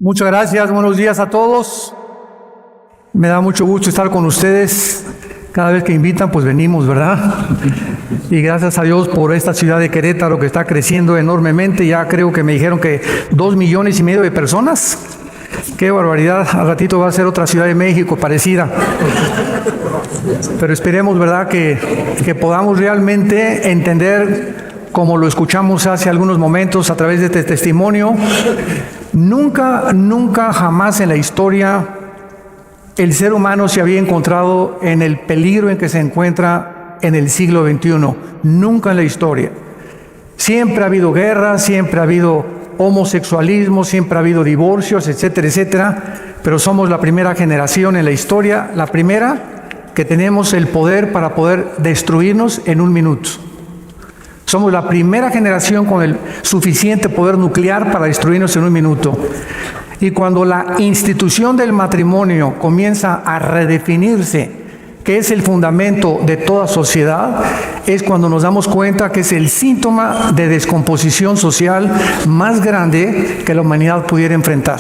Muchas gracias, buenos días a todos. Me da mucho gusto estar con ustedes. Cada vez que invitan, pues venimos, ¿verdad? Y gracias a Dios por esta ciudad de Querétaro que está creciendo enormemente. Ya creo que me dijeron que 2,5 millones de personas. ¡Qué barbaridad! Al ratito va a ser otra Ciudad de México parecida. Pero esperemos, ¿verdad?, que podamos realmente entender, como lo escuchamos hace algunos momentos a través de este testimonio. Nunca, jamás en la historia el ser humano se había encontrado en el peligro en que se encuentra en el siglo XXI. Nunca en la historia. Siempre ha habido guerra, siempre ha habido homosexualismo, siempre ha habido divorcios, etcétera, etcétera. Pero somos la primera generación en la historia, la primera que tenemos el poder para poder destruirnos en un minuto. Somos la primera generación con el suficiente poder nuclear para destruirnos en un minuto. Y cuando la institución del matrimonio comienza a redefinirse, que es el fundamento de toda sociedad, es cuando nos damos cuenta que es el síntoma de descomposición social más grande que la humanidad pudiera enfrentar.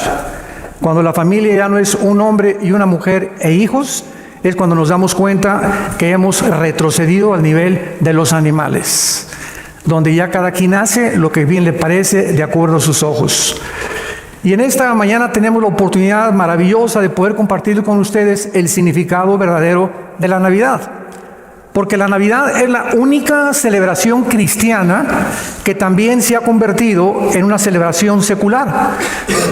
Cuando la familia ya no es un hombre y una mujer e hijos, es cuando nos damos cuenta que hemos retrocedido al nivel de los animales, donde ya cada quien hace lo que bien le parece de acuerdo a sus ojos. Y en esta mañana tenemos la oportunidad maravillosa de poder compartir con ustedes el significado verdadero de la Navidad. Porque la Navidad es la única celebración cristiana que también se ha convertido en una celebración secular.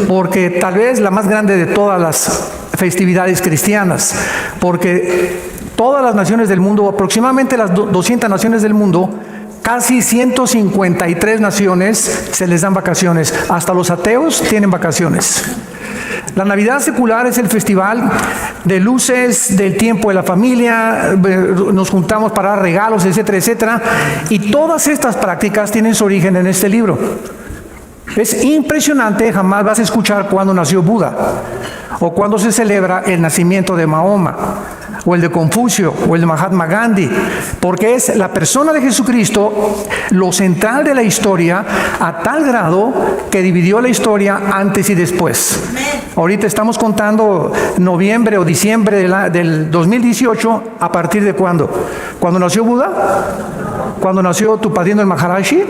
Porque tal vez la más grande de todas las festividades cristianas. Porque todas las naciones del mundo, aproximadamente las 200 naciones del mundo, casi 153 naciones se les dan vacaciones. Hasta los ateos tienen vacaciones. La Navidad secular es el festival de luces, del tiempo de la familia, nos juntamos para dar regalos, etcétera, etcétera. Y todas estas prácticas tienen su origen en este libro. Es impresionante, jamás vas a escuchar cuándo nació Buda, o cuándo se celebra el nacimiento de Mahoma, o el de Confucio, o el de Mahatma Gandhi, porque es la persona de Jesucristo lo central de la historia, a tal grado que dividió la historia antes y después. Ahorita estamos contando noviembre o diciembre del 2018, ¿a partir de cuándo? ¿Cuándo nació Buda? ¿Cuándo nació tu padrino el Maharaji?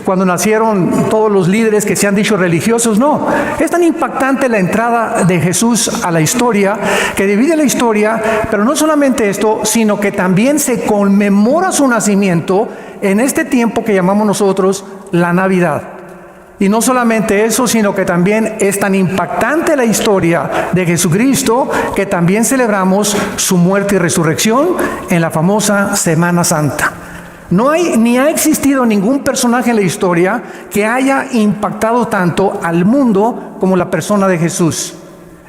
Cuando nacieron todos los líderes que se han dicho religiosos. No, es tan impactante la entrada de Jesús a la historia, que divide la historia, pero no solamente esto, sino que también se conmemora su nacimiento en este tiempo que llamamos nosotros la Navidad. Y no solamente eso, sino que también es tan impactante la historia de Jesucristo que también celebramos su muerte y resurrección en la famosa Semana Santa. No hay ni ha existido ningún personaje en la historia que haya impactado tanto al mundo como la persona de Jesús.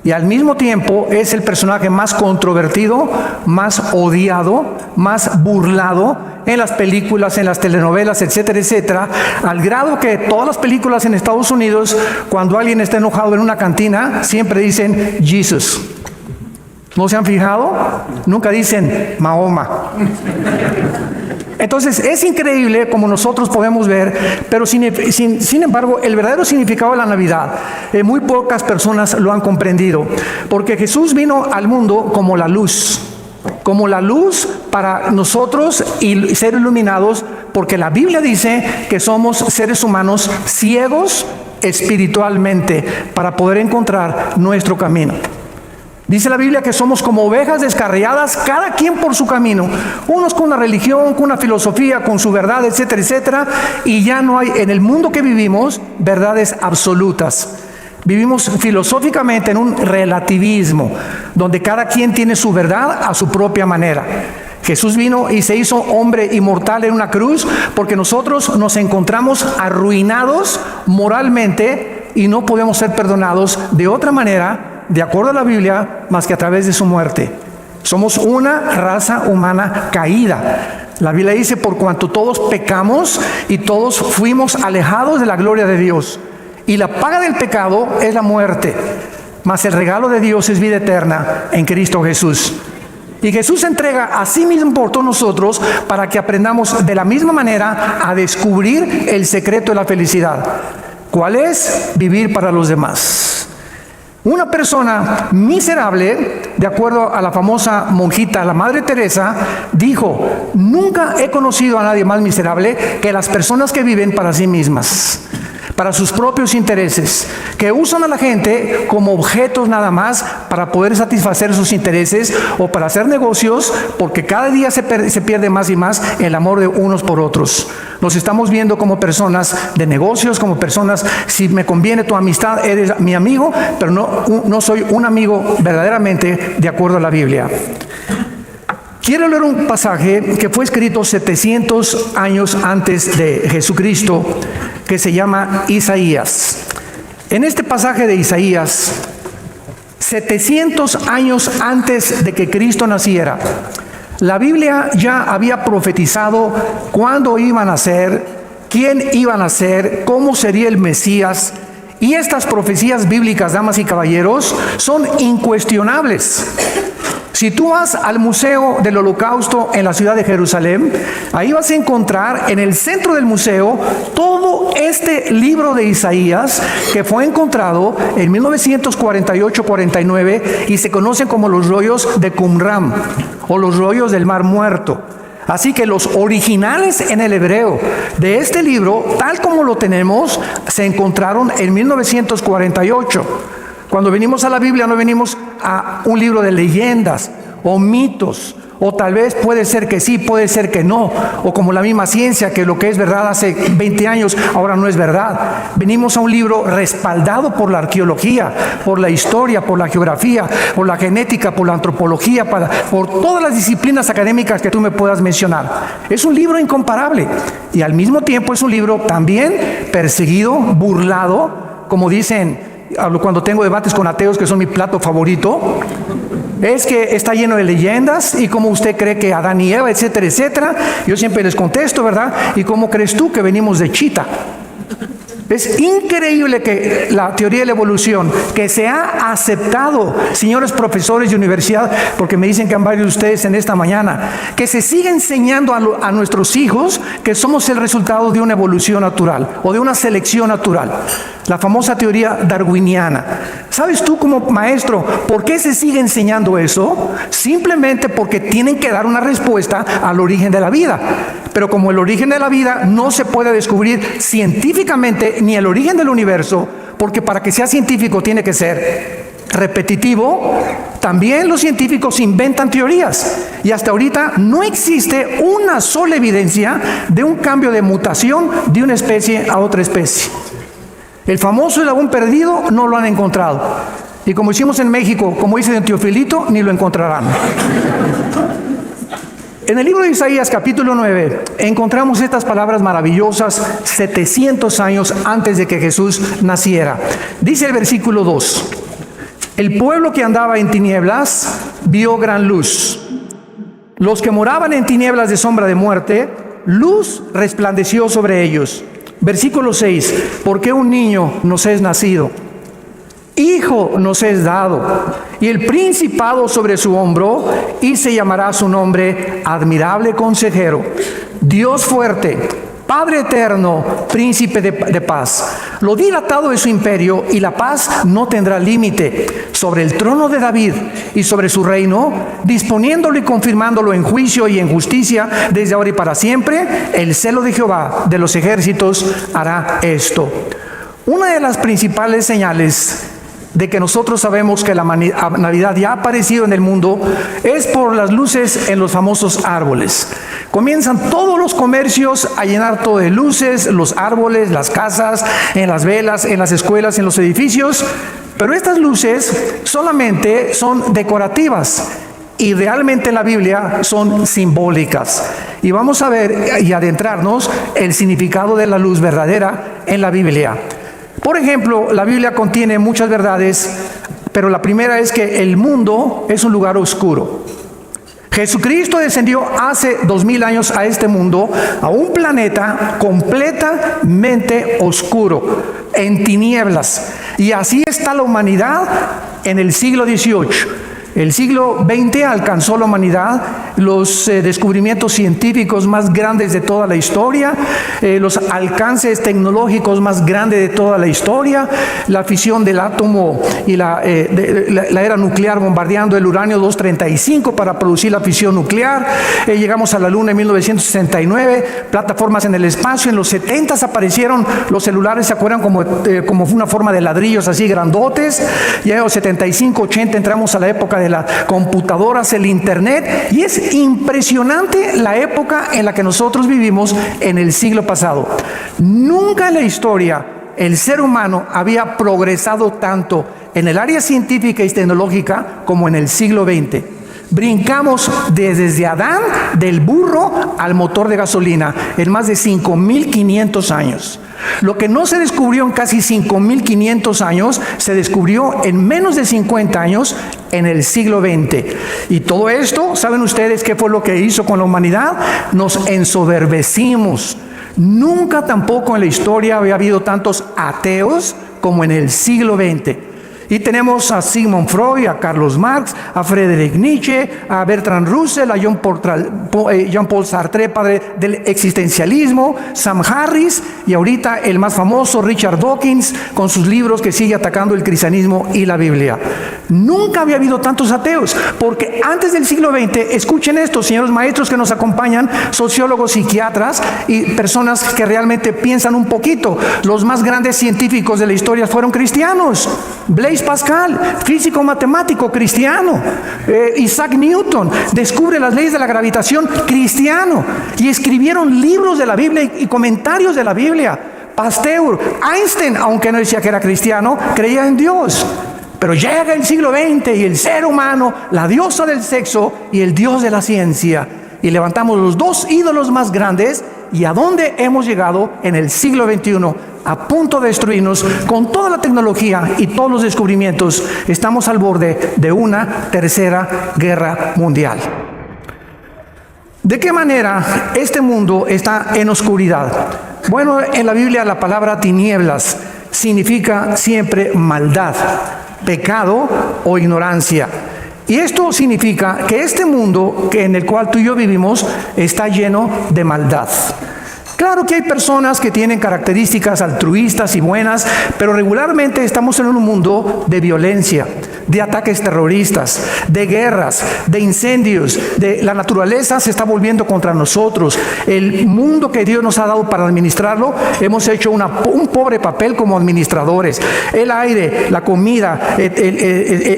Y al mismo tiempo es el personaje más controvertido, más odiado, más burlado en las películas, en las telenovelas, etcétera, etcétera, al grado que todas las películas en Estados Unidos, cuando alguien está enojado en una cantina, siempre dicen Jesus. ¿No se han fijado? Nunca dicen Mahoma. Entonces es increíble como nosotros podemos ver, pero sin embargo el verdadero significado de la Navidad muy pocas personas lo han comprendido, porque Jesús vino al mundo como la luz para nosotros y ser iluminados, porque la Biblia dice que somos seres humanos ciegos espiritualmente para poder encontrar nuestro camino. Dice la Biblia que somos como ovejas descarriadas, cada quien por su camino, unos con una religión, con una filosofía, con su verdad, etcétera, etcétera, y ya no hay en el mundo que vivimos verdades absolutas. Vivimos filosóficamente en un relativismo, donde cada quien tiene su verdad a su propia manera. Jesús vino y se hizo hombre inmortal en una cruz, porque nosotros nos encontramos arruinados moralmente y no podemos ser perdonados de otra manera, de acuerdo a la Biblia, más que a través de su muerte. Somos una raza humana caída. La Biblia dice, por cuanto todos pecamos y todos fuimos alejados de la gloria de Dios. Y la paga del pecado es la muerte, mas el regalo de Dios es vida eterna en Cristo Jesús. Y Jesús se entrega a sí mismo por todos nosotros para que aprendamos de la misma manera a descubrir el secreto de la felicidad. ¿Cuál es? Vivir para los demás. Una persona miserable, de acuerdo a la famosa monjita, la Madre Teresa, dijo: nunca he conocido a nadie más miserable que las personas que viven para sí mismas, para sus propios intereses, que usan a la gente como objetos nada más para poder satisfacer sus intereses o para hacer negocios, porque cada día se pierde más y más el amor de unos por otros. Nos estamos viendo como personas de negocios, como personas, si me conviene tu amistad, eres mi amigo, pero no soy un amigo verdaderamente de acuerdo a la Biblia. Quiero leer un pasaje que fue escrito 700 años antes de Jesucristo, que se llama Isaías. En este pasaje de Isaías, 700 años antes de que Cristo naciera, la Biblia ya había profetizado cuándo iban a ser, quién iban a ser, cómo sería el Mesías. Y estas profecías bíblicas, damas y caballeros, son incuestionables. Si tú vas al Museo del Holocausto en la ciudad de Jerusalén, ahí vas a encontrar en el centro del museo todo este libro de Isaías que fue encontrado en 1948-49 y se conocen como los rollos de Qumran o los rollos del Mar Muerto. Así que los originales en el hebreo de este libro, tal como lo tenemos, se encontraron en 1948. Cuando venimos a la Biblia no venimos a un libro de leyendas o mitos, o tal vez puede ser que sí, puede ser que no, o como la misma ciencia, que lo que es verdad hace 20 años ahora no es verdad. Venimos a un libro respaldado por la arqueología, por la historia, por la geografía, por la genética, por la antropología, por todas las disciplinas académicas que tú me puedas mencionar. Es un libro incomparable y al mismo tiempo es un libro también perseguido, burlado, como dicen cuando tengo debates con ateos, que son mi plato favorito, es que está lleno de leyendas y cómo usted cree que Adán y Eva, etcétera, etcétera. Yo siempre les contesto, ¿verdad? ¿Y cómo crees tú que venimos de Chita? Es increíble que la teoría de la evolución, que se ha aceptado, señores profesores de universidad, porque me dicen que han varios de ustedes en esta mañana, que se sigue enseñando a nuestros hijos que somos el resultado de una evolución natural o de una selección natural. La famosa teoría darwiniana. ¿Sabes tú como maestro por qué se sigue enseñando eso? Simplemente porque tienen que dar una respuesta al origen de la vida. Pero como el origen de la vida no se puede descubrir científicamente, ni el origen del universo, porque para que sea científico tiene que ser repetitivo, también los científicos inventan teorías. Y hasta ahorita no existe una sola evidencia de un cambio de mutación de una especie a otra especie. El famoso eslabón perdido no lo han encontrado. Y como hicimos en México, como dice don Teofilito, ni lo encontrarán. En el libro de Isaías, capítulo 9, encontramos estas palabras maravillosas 700 años antes de que Jesús naciera. Dice el versículo 2: el pueblo que andaba en tinieblas vio gran luz. Los que moraban en tinieblas de sombra de muerte, luz resplandeció sobre ellos. Versículo 6: porque un niño nos es nacido, hijo nos es dado, y el principado sobre su hombro, y se llamará su nombre Admirable Consejero, Dios fuerte, Padre eterno, Príncipe de paz. Lo dilatado de su imperio y la paz no tendrá límite sobre el trono de David y sobre su reino, disponiéndolo y confirmándolo en juicio y en justicia desde ahora y para siempre. El celo de Jehová de los ejércitos hará esto. Una de las principales señales de que nosotros sabemos que la Navidad ya ha aparecido en el mundo es por las luces en los famosos árboles. Comienzan todos los comercios a llenar todo de luces, los árboles, las casas, en las velas, en las escuelas, en los edificios. Pero estas luces solamente son decorativas y realmente en la Biblia son simbólicas. Y vamos a ver y adentrarnos el significado de la luz verdadera en la Biblia. Por ejemplo, la Biblia contiene muchas verdades, pero la primera es que el mundo es un lugar oscuro. Jesucristo descendió hace 2000 años a este mundo, a un planeta completamente oscuro, en tinieblas. Y así está la humanidad en el siglo XVIII. El siglo XX alcanzó la humanidad los descubrimientos científicos más grandes de toda la historia, los alcances tecnológicos más grandes de toda la historia, la fisión del átomo y la era nuclear bombardeando el uranio 235 para producir la fisión nuclear. Llegamos a la Luna en 1969, plataformas en el espacio. En los 70 aparecieron los celulares, ¿se acuerdan? Como una forma de ladrillos así grandotes. Ya en los 75, 80 entramos a la época de las computadoras, el internet, y es impresionante la época en la que nosotros vivimos en el siglo pasado. Nunca en la historia el ser humano había progresado tanto en el área científica y tecnológica como en el siglo XX. Brincamos desde Adán, del burro al motor de gasolina, en más de 5.500 años. Lo que no se descubrió en casi 5.500 años, se descubrió en menos de 50 años en el siglo XX. Y todo esto, ¿saben ustedes qué fue lo que hizo con la humanidad? Nos ensoberbecimos. Nunca tampoco en la historia había habido tantos ateos como en el siglo XX. Y tenemos a Sigmund Freud, a Carlos Marx, a Friedrich Nietzsche, a Bertrand Russell, a Jean-Paul Sartre, padre del existencialismo, Sam Harris, y ahorita el más famoso, Richard Dawkins, con sus libros que sigue atacando el cristianismo y la Biblia. Nunca había habido tantos ateos, porque antes del siglo XX, escuchen esto, señores maestros que nos acompañan, sociólogos, psiquiatras y personas que realmente piensan un poquito, los más grandes científicos de la historia fueron cristianos. Blaise Pascal, físico matemático cristiano. Isaac Newton descubre las leyes de la gravitación, cristiano, y escribieron libros de la Biblia y comentarios de la Biblia. Pasteur, Einstein, aunque no decía que era cristiano, creía en Dios. Pero llega el siglo XX y el ser humano, la diosa del sexo y el dios de la ciencia, y levantamos los dos ídolos más grandes. ¿Y a dónde hemos llegado en el siglo XXI? A punto de destruirnos con toda la tecnología y todos los descubrimientos. Estamos al borde de una tercera guerra mundial. ¿De qué manera este mundo está en oscuridad? Bueno, en la Biblia la palabra tinieblas significa siempre maldad, pecado o ignorancia. Y esto significa que este mundo en el cual tú y yo vivimos está lleno de maldad. Claro que hay personas que tienen características altruistas y buenas, pero regularmente estamos en un mundo de violencia, de ataques terroristas, de guerras, de incendios, la naturaleza se está volviendo contra nosotros. El mundo que Dios nos ha dado para administrarlo, hemos hecho un pobre papel como administradores. El aire, la comida,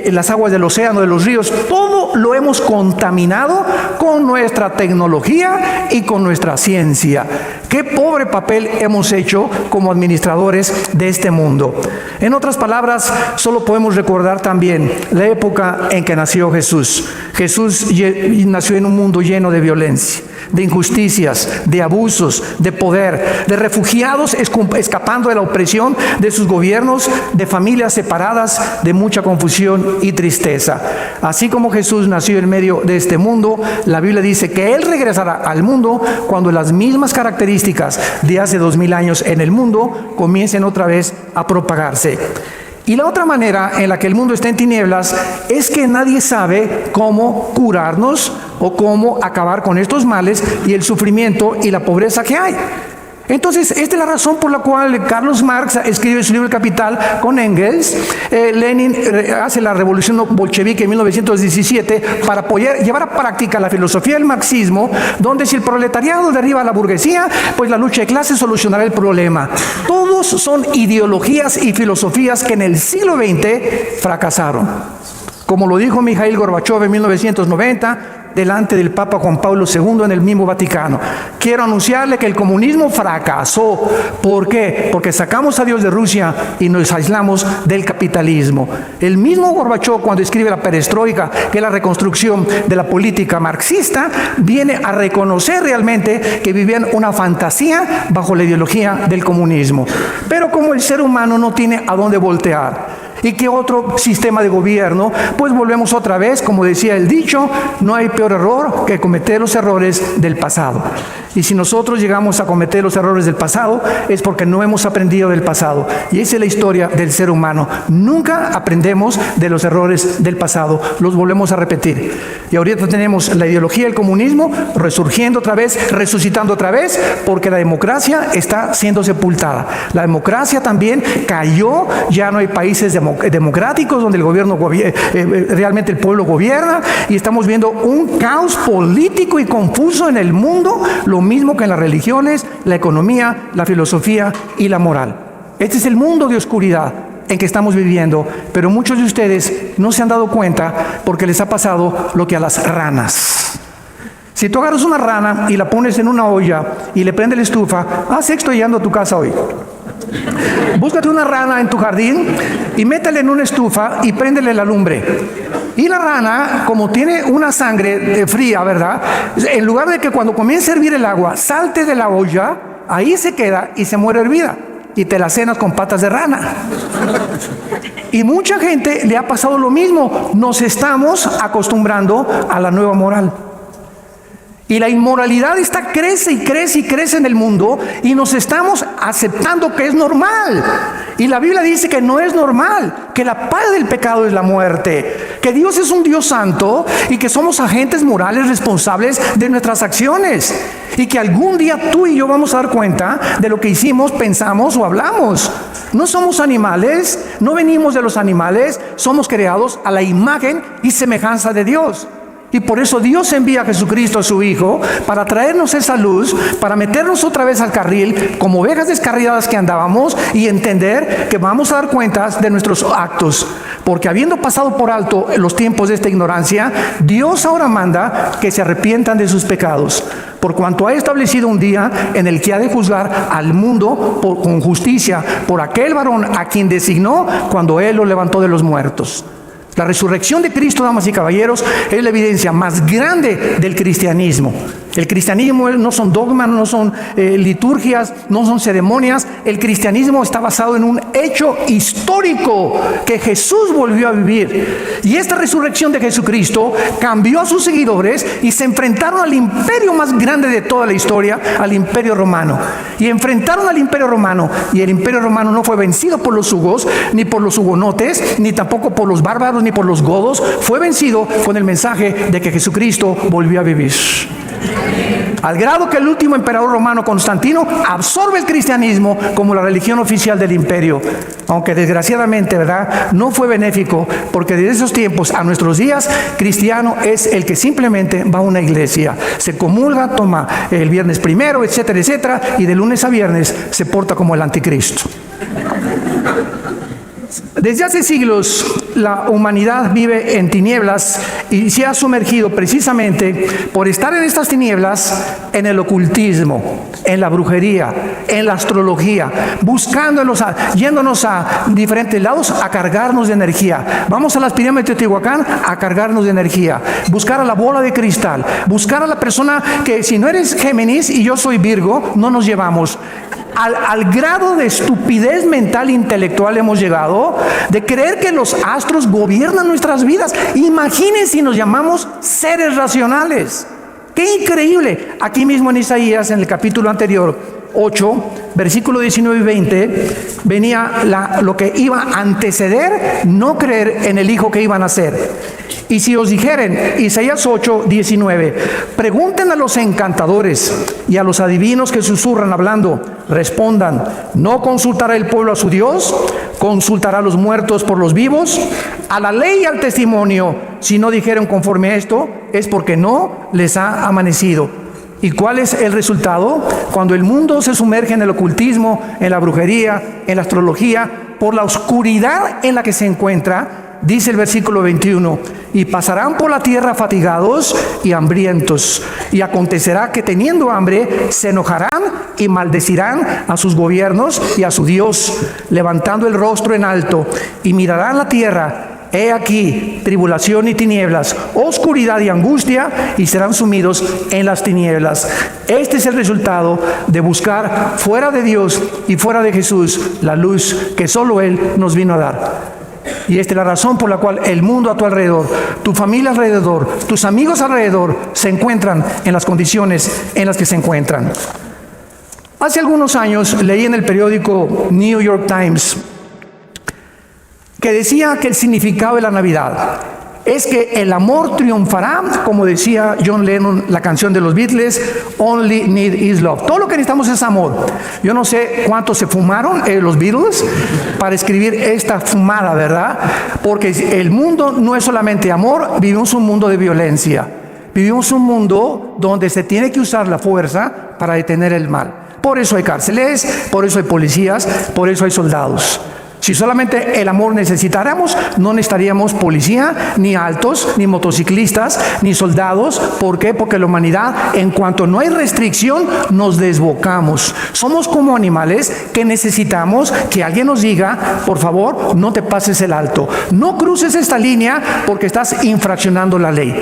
las aguas del océano, de los ríos, todo lo hemos contaminado con nuestra tecnología y con nuestra ciencia. Qué pobre papel hemos hecho como administradores de este mundo. En otras palabras, solo podemos recordar también la época en que nació Jesús. Jesús nació en un mundo lleno de violencia, de injusticias, de abusos, de poder, de refugiados escapando de la opresión de sus gobiernos, de familias separadas, de mucha confusión y tristeza. Así como Jesús nació en medio de este mundo, la Biblia dice que Él regresará al mundo cuando las mismas características de hace 2000 años en el mundo comiencen otra vez a propagarse. Y la otra manera en la que el mundo está en tinieblas es que nadie sabe cómo curarnos o cómo acabar con estos males y el sufrimiento y la pobreza que hay. Entonces, esta es la razón por la cual Carlos Marx escribe su libro El Capital con Engels. Lenin hace la revolución bolchevique en 1917 para llevar a práctica la filosofía del marxismo, donde si el proletariado derriba a la burguesía, pues la lucha de clases solucionará el problema. Todos son ideologías y filosofías que en el siglo XX fracasaron. Como lo dijo Mikhail Gorbachev en 1990, delante del Papa Juan Pablo II en el mismo Vaticano. Quiero anunciarle que el comunismo fracasó. ¿Por qué? Porque sacamos a Dios de Rusia y nos aislamos del capitalismo. El mismo Gorbachev, cuando escribe la perestroika, que es la reconstrucción de la política marxista, viene a reconocer realmente que vivían una fantasía bajo la ideología del comunismo. Pero como el ser humano no tiene a dónde voltear, ¿Y qué otro sistema de gobierno? Pues volvemos otra vez, como decía el dicho, no hay peor error que cometer los errores del pasado. Y si nosotros llegamos a cometer los errores del pasado, es porque no hemos aprendido del pasado. Y esa es la historia del ser humano. Nunca aprendemos de los errores del pasado, los volvemos a repetir. Y ahorita tenemos la ideología del comunismo resurgiendo otra vez, resucitando otra vez, porque la democracia está siendo sepultada. La democracia también cayó, ya no hay países democráticos donde el gobierno realmente el pueblo gobierna, y estamos viendo un caos político y confuso en el mundo, lo mismo que en las religiones, la economía, la filosofía y la moral. Este es el mundo de oscuridad en que estamos viviendo, pero muchos de ustedes no se han dado cuenta porque les ha pasado lo que a las ranas. Si tú agarras una rana y la pones en una olla y le prendes la estufa, sexto llegando a tu casa hoy. Búscate una rana en tu jardín y métele en una estufa y préndele la lumbre. Y la rana, como tiene una sangre fría, ¿verdad? En lugar de que cuando comience a hervir el agua salte de la olla, ahí se queda y se muere hervida. Y te la cenas con patas de rana. Y mucha gente le ha pasado lo mismo. Nos estamos acostumbrando a la nueva moral. Y la inmoralidad crece y crece y crece en el mundo, y nos estamos aceptando que es normal. Y la Biblia dice que no es normal, que la paga del pecado es la muerte, que Dios es un Dios santo y que somos agentes morales responsables de nuestras acciones, y que algún día tú y yo vamos a dar cuenta de lo que hicimos, pensamos o hablamos. No somos animales, no venimos de los animales, somos creados a la imagen y semejanza de Dios. Y por eso Dios envía a Jesucristo, a su Hijo, para traernos esa luz, para meternos otra vez al carril, como ovejas descarriadas que andábamos, y entender que vamos a dar cuentas de nuestros actos. Porque habiendo pasado por alto los tiempos de esta ignorancia, Dios ahora manda que se arrepientan de sus pecados, por cuanto ha establecido un día en el que ha de juzgar al mundo con justicia por aquel varón a quien designó cuando Él lo levantó de los muertos. La resurrección de Cristo, damas y caballeros, es la evidencia más grande del cristianismo. El cristianismo no son dogmas, no son liturgias, no son ceremonias. El cristianismo está basado en un hecho histórico que Jesús volvió a vivir. Y esta resurrección de Jesucristo cambió a sus seguidores y se enfrentaron al imperio más grande de toda la historia, al imperio romano. Y enfrentaron al imperio romano, y el imperio romano no fue vencido por los hugos, ni por los hugonotes, ni tampoco por los bárbaros, ni por los godos. Fue vencido con el mensaje de que Jesucristo volvió a vivir. Al grado que el último emperador romano, Constantino, absorbe el cristianismo como la religión oficial del imperio. Aunque desgraciadamente, ¿verdad?, no fue benéfico, porque desde esos tiempos a nuestros días, cristiano es el que simplemente va a una iglesia, se comulga, toma el viernes primero, etcétera, etcétera, y de lunes a viernes se porta como el anticristo. Desde hace siglos la humanidad vive en tinieblas y se ha sumergido precisamente por estar en estas tinieblas en el ocultismo, en la brujería, en la astrología, yéndonos a diferentes lados a cargarnos de energía. Vamos a las pirámides de Teotihuacán a cargarnos de energía, buscar a la bola de cristal, buscar a la persona que, si no eres Géminis y yo soy Virgo, no nos llevamos. Al grado de estupidez mental e intelectual hemos llegado, de creer que los astros gobiernan nuestras vidas. Imaginen si nos llamamos seres racionales. ¡Qué increíble! Aquí mismo en Isaías, en el capítulo anterior, 8, versículo 19 y 20, venía lo que iba a anteceder no creer en el Hijo que iba a nacer. Y si os dijeren, Isaías 8, 19, pregunten a los encantadores y a los adivinos que susurran hablando, respondan, ¿no consultará el pueblo a su Dios? ¿Consultará a los muertos por los vivos? A la ley y al testimonio, si no dijeron conforme a esto, es porque no les ha amanecido. ¿Y cuál es el resultado? Cuando el mundo se sumerge en el ocultismo, en la brujería, en la astrología, por la oscuridad en la que se encuentra, dice el versículo 21, y pasarán por la tierra fatigados y hambrientos, y acontecerá que teniendo hambre se enojarán y maldecirán a sus gobiernos y a su Dios, levantando el rostro en alto, y mirarán la tierra. He aquí tribulación y tinieblas, oscuridad y angustia, y serán sumidos en las tinieblas. Este es el resultado de buscar fuera de Dios y fuera de Jesús la luz que solo Él nos vino a dar. Y esta es la razón por la cual el mundo a tu alrededor, tu familia alrededor, tus amigos alrededor se encuentran en las condiciones en las que se encuentran. Hace algunos años leí en el periódico New York Times que decía que el significado de la Navidad es que el amor triunfará, como decía John Lennon, la canción de los Beatles, Only Need Is Love. Todo lo que necesitamos es amor. Yo no sé cuántos se fumaron los Beatles para escribir esta fumada, ¿verdad? Porque el mundo no es solamente amor, vivimos un mundo de violencia. Vivimos un mundo donde se tiene que usar la fuerza para detener el mal. Por eso hay cárceles, por eso hay policías, por eso hay soldados. Si solamente el amor necesitáramos, no necesitaríamos policía, ni altos, ni motociclistas, ni soldados. ¿Por qué? Porque la humanidad, en cuanto no hay restricción, nos desbocamos. Somos como animales que necesitamos que alguien nos diga, por favor, no te pases el alto. No cruces esta línea porque estás infraccionando la ley.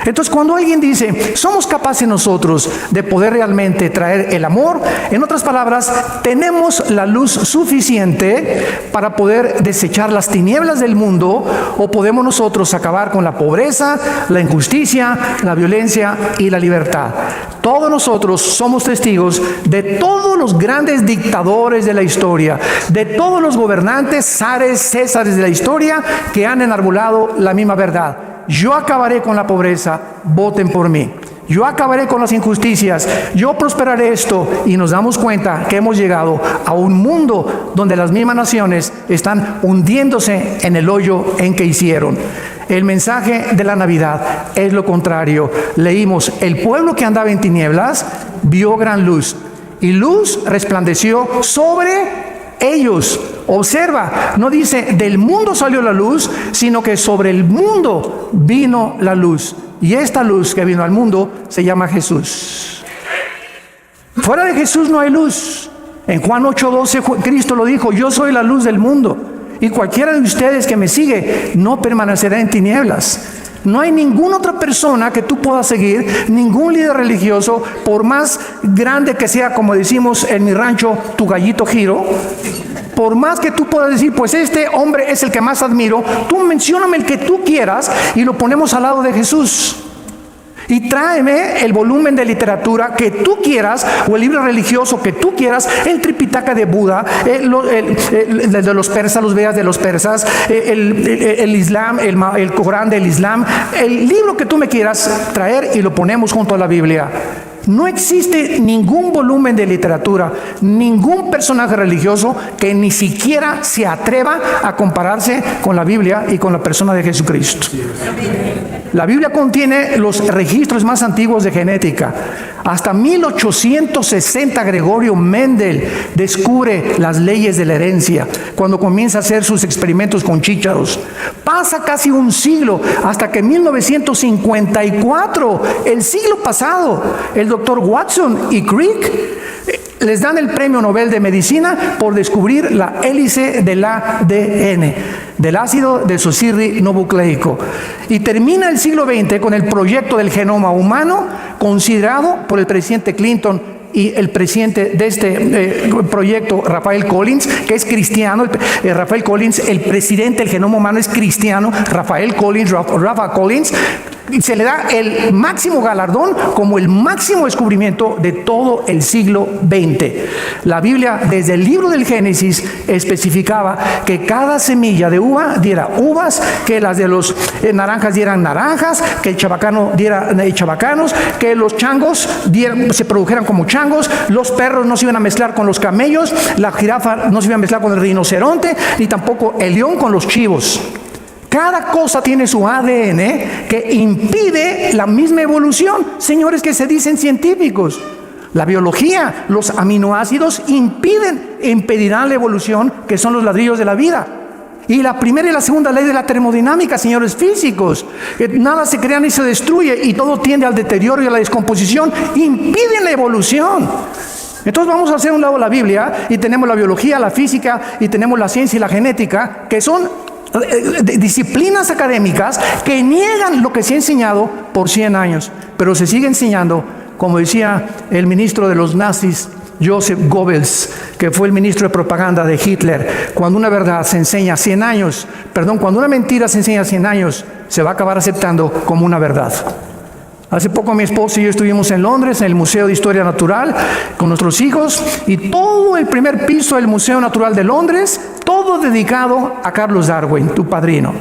Entonces, cuando alguien dice, somos capaces nosotros de poder realmente traer el amor, en otras palabras, tenemos la luz suficiente para poder desechar las tinieblas del mundo, o podemos nosotros acabar con la pobreza, la injusticia, la violencia y la libertad. Todos nosotros somos testigos de todos los grandes dictadores de la historia, de todos los gobernantes, zares, césares de la historia que han enarbolado la misma verdad. Yo acabaré con la pobreza, voten por mí. Yo acabaré con las injusticias, yo prosperaré esto, y nos damos cuenta que hemos llegado a un mundo donde las mismas naciones están hundiéndose en el hoyo en que hicieron. El mensaje de la Navidad es lo contrario. Leímos, el pueblo que andaba en tinieblas vio gran luz, y luz resplandeció sobre ellos. Observa, no dice del mundo salió la luz, sino que sobre el mundo vino la luz. Y esta luz que vino al mundo se llama Jesús. Fuera de Jesús no hay luz. En Juan 8:12 Cristo lo dijo, yo soy la luz del mundo, y cualquiera de ustedes que me sigue no permanecerá en tinieblas. No hay ninguna otra persona que tú puedas seguir, ningún líder religioso, por más grande que sea, como decimos en mi rancho, tu gallito giro. Por más que tú puedas decir, pues este hombre es el que más admiro, tú mencióname el que tú quieras y lo ponemos al lado de Jesús. Y tráeme el volumen de literatura que tú quieras, o el libro religioso que tú quieras, el Tripitaka de Buda, el de los persas, los Vedas de los persas, el Islam, el Corán del Islam, el libro que tú me quieras traer, y lo ponemos junto a la Biblia. No existe ningún volumen de literatura, ningún personaje religioso que ni siquiera se atreva a compararse con la Biblia y con la persona de Jesucristo. La Biblia contiene los registros más antiguos de genética. Hasta 1860 Gregorio Mendel descubre las leyes de la herencia cuando comienza a hacer sus experimentos con chícharos. Pasa casi un siglo hasta que en 1954, el siglo pasado, el doctor Watson y Crick les dan el premio Nobel de Medicina por descubrir la hélice del ADN, del ácido desoxirribonucleico. Y termina el siglo XX con el proyecto del genoma humano, considerado por el presidente Clinton y el presidente de este proyecto, Rafael Collins, que es cristiano. Rafael Collins, el presidente del genoma humano, es cristiano. Rafael Collins, Rafa Collins, se le da el máximo galardón como el máximo descubrimiento de todo el siglo XX. La Biblia, desde el libro del Génesis, especificaba que cada semilla de uva diera uvas, que las de los naranjas dieran naranjas, que el chabacano diera chabacanos, que los changos se produjeran como changos, los perros no se iban a mezclar con los camellos, la jirafa no se iba a mezclar con el rinoceronte, ni tampoco el león con los chivos. Cada cosa tiene su ADN que impide la misma evolución. Señores que se dicen científicos, la biología, los aminoácidos impedirán la evolución, que son los ladrillos de la vida. Y la primera y la segunda ley de la termodinámica, señores físicos, que nada se crea ni se destruye y todo tiende al deterioro y a la descomposición, impiden la evolución. Entonces vamos a hacer un lado la Biblia, y tenemos la biología, la física, y tenemos la ciencia y la genética, que son disciplinas académicas que niegan lo que se ha enseñado por 100 años, pero se sigue enseñando, como decía el ministro de los nazis, Joseph Goebbels, que fue el ministro de propaganda de Hitler. Cuando una verdad se enseña 100 años, cuando una mentira se enseña 100 años, se va a acabar aceptando como una verdad. Hace poco mi esposo y yo estuvimos en Londres, en el Museo de Historia Natural, con nuestros hijos, y todo el primer piso del Museo Natural de Londres, todo dedicado a Carlos Darwin, tu padrino.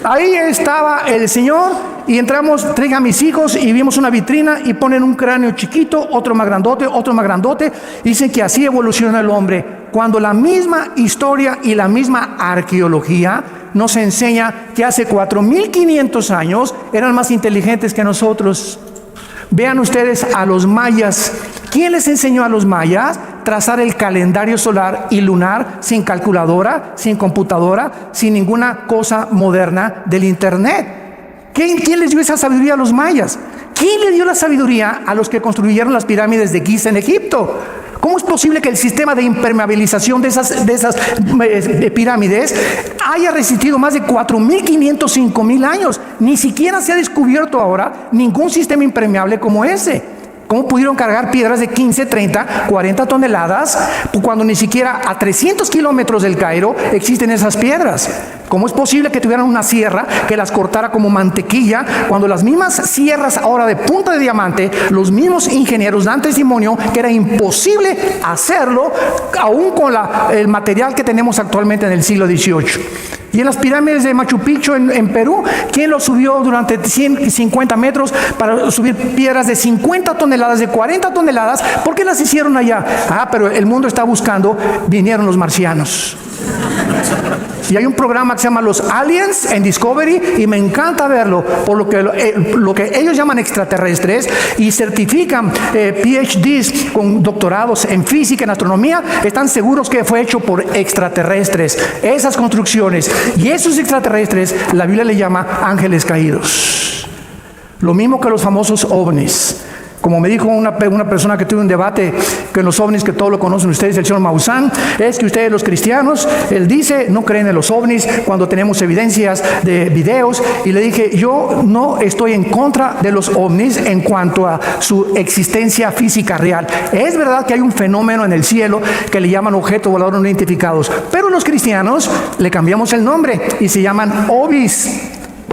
Ahí estaba el señor, y entramos, traigan a mis hijos, y vimos una vitrina, y ponen un cráneo chiquito, otro más grandote, y dicen que así evoluciona el hombre. Cuando la misma historia y la misma arqueología nos enseña que hace 4.500 años eran más inteligentes que nosotros. Vean ustedes a los mayas. ¿Quién les enseñó a los mayas? Trazar el calendario solar y lunar sin calculadora, sin computadora, sin ninguna cosa moderna del internet. ¿Quién les dio esa sabiduría a los mayas? ¿Quién le dio la sabiduría a los que construyeron las pirámides de Giza en Egipto? ¿Cómo es posible que el sistema de impermeabilización de esas pirámides haya resistido más de 4.500, 5.000 años? Ni siquiera se ha descubierto ahora ningún sistema impermeable como ese. ¿Cómo pudieron cargar piedras de 15, 30, 40 toneladas cuando ni siquiera a 300 kilómetros del Cairo existen esas piedras? ¿Cómo es posible que tuvieran una sierra que las cortara como mantequilla cuando las mismas sierras ahora de punta de diamante, los mismos ingenieros dan testimonio que era imposible hacerlo aún con el material que tenemos actualmente en el siglo XVIII? Y en las pirámides de Machu Picchu en Perú, ¿quién lo subió durante 150 metros para subir piedras de 50 toneladas, de 40 toneladas? ¿Por qué las hicieron allá? Pero el mundo está buscando, vinieron los marcianos. Y hay un programa que se llama Los Aliens en Discovery, y me encanta verlo, por lo que ellos llaman extraterrestres, y certifican PhDs con doctorados en física, en astronomía, están seguros que fue hecho por extraterrestres, esas construcciones. Y esos extraterrestres, la Biblia le llama ángeles caídos. Lo mismo que los famosos ovnis. Como me dijo una persona que tuve un debate que los ovnis, que todos lo conocen ustedes, el señor Maussan, es que ustedes los cristianos, él dice, no creen en los ovnis cuando tenemos evidencias de videos. Y le dije, yo no estoy en contra de los ovnis en cuanto a su existencia física real. Es verdad que hay un fenómeno en el cielo que le llaman objetos voladores no identificados, pero los cristianos le cambiamos el nombre y se llaman OVIs.